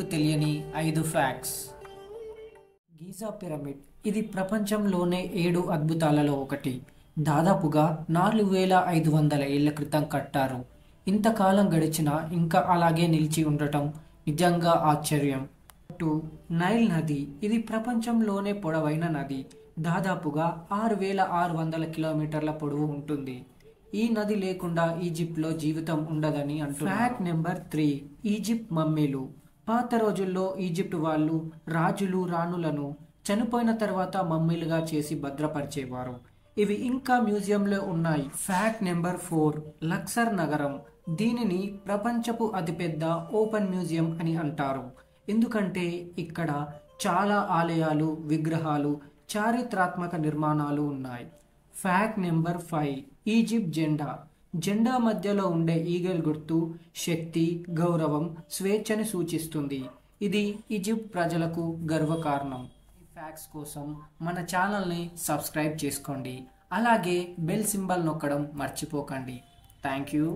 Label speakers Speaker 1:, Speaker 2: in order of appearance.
Speaker 1: మీకు తెలియని 5 facts. Giza pyramid ఇది ప్రపంచంలోనే 7 అద్భుతాలలో ఒకటి. దాదాపుగా 4500 ఏళ్ల క్రితం కట్టారు. ఇంతకాలం గడిచినా ఇంకా అలాగే నిలిచి ఉండటం నిజంగా ఆశ్చర్యం. 2. నైల్ నది ఇది ప్రపంచంలోనే పొడవైన నది. దాదాపుగా 6600 కిలోమీటర్ల పొడవు ఉంటుంది. ఈ నది లేకుండా ఈజిప్ట్లో జీవితం ఉండదని అంటున్నారు. Fact number 3. ఈజిప్ట్ మమ్మీలు. పాత రోజుల్లో ఈజిప్ట్ వాళ్ళు రాజులు రాణులను చనిపోయిన తర్వాత మమ్మీలుగా చేసి భద్రపరిచేవారు. ఇవి ఇంకా మ్యూజియంలో ఉన్నాయి. Fact number 4. లక్సర్ నగరం. దీనిని ప్రపంచపు అతిపెద్ద ఓపెన్ మ్యూజియం అని అంటారు. ఎందుకంటే ఇక్కడ చాలా ఆలయాలు, విగ్రహాలు, చారిత్రాత్మక నిర్మాణాలు ఉన్నాయి. Fact number 5. ఈజిప్ట్ జెండా. జెండా మధ్యలో ఉండే ఈగల్ గుర్తు శక్తి, గౌరవం, స్వేచ్ఛని సూచిస్తుంది. ఇది ఈజిప్ట్ ప్రజలకు గర్వకారణం. ఈ ఫ్యాక్ట్స్ కోసం మన ఛానల్ని సబ్స్క్రైబ్ చేసుకోండి. అలాగే బెల్ సింబల్ నొక్కడం మర్చిపోకండి. Thank you.